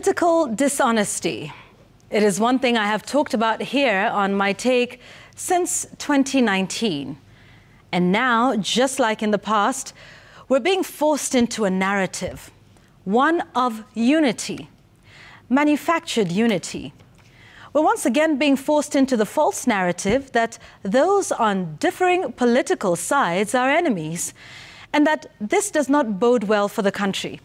Political dishonesty. It is one thing I have talked about here on My Take since 2019. And now, just like in the past, we're being forced into a narrative, one of unity, manufactured unity. We're once again being forced into the false narrative that those on differing political sides are enemies, and that this does not bode well for the country.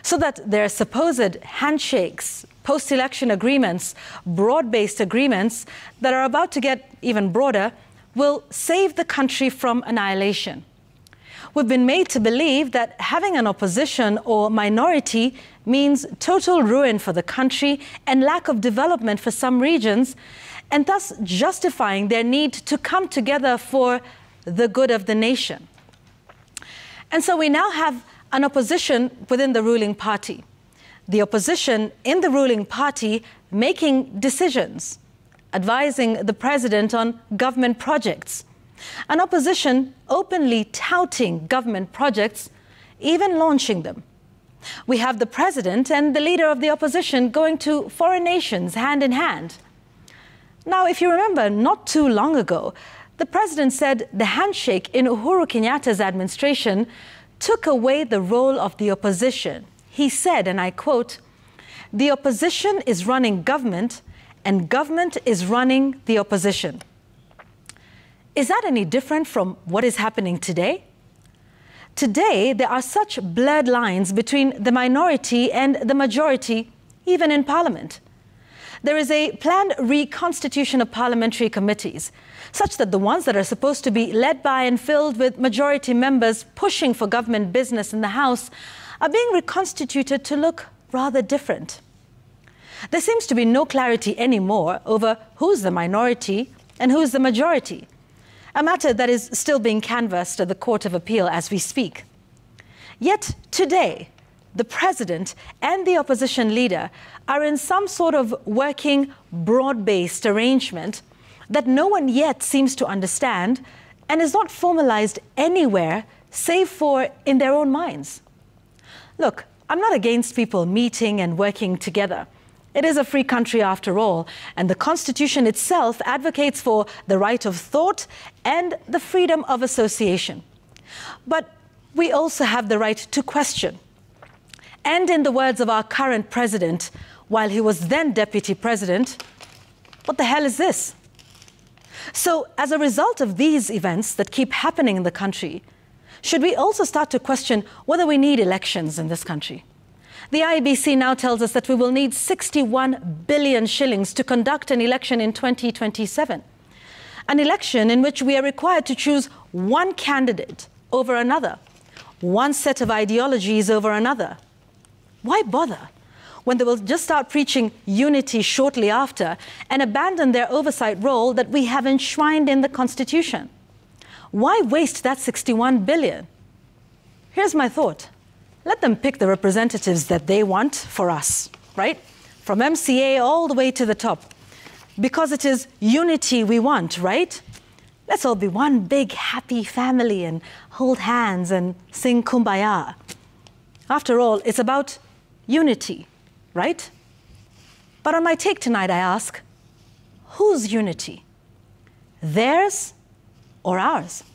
So that their supposed handshakes, post-election agreements, broad-based agreements that are about to get even broader will save the country from annihilation. We've been made to believe that having an opposition or minority means total ruin for the country and lack of development for some regions, and thus justifying their need to come together for the good of the nation. And so we now have an opposition within the ruling party. The opposition in the ruling party making decisions, advising the president on government projects. An opposition openly touting government projects, even launching them. We have the president and the leader of the opposition going to foreign nations hand in hand. Now, if you remember, not too long ago, the president said the handshake in Uhuru Kenyatta's administration took away the role of the opposition. He said, and I quote, "The opposition is running government and government is running the opposition." Is that any different from what is happening today? Today, there are such blurred lines between the minority and the majority, even in Parliament. There is a planned reconstitution of parliamentary committees, such that the ones that are supposed to be led by and filled with majority members pushing for government business in the House are being reconstituted to look rather different. There seems to be no clarity anymore over who's the minority and who's the majority, a matter that is still being canvassed at the Court of Appeal as we speak. Yet today, the president and the opposition leader are in some sort of working, broad-based arrangement that no one yet seems to understand and is not formalized anywhere save for in their own minds. Look, I'm not against people meeting and working together. It is a free country after all, and the Constitution itself advocates for the right of thought and the freedom of association. But we also have the right to question. And in the words of our current president, while he was then deputy president, what the hell is this? So as a result of these events that keep happening in the country, should we also start to question whether we need elections in this country? The IEBC now tells us that we will need 61 billion shillings to conduct an election in 2027. An election in which we are required to choose one candidate over another, one set of ideologies over another. Why bother when they will just start preaching unity shortly after and abandon their oversight role that we have enshrined in the Constitution? Why waste that 61 billion? Here's my thought. Let them pick the representatives that they want for us, right? From MCA all the way to the top. Because it is unity we want, right? Let's all be one big happy family and hold hands and sing Kumbaya. After all, it's about unity, right? But on My Take tonight, I ask, whose unity? Theirs or ours?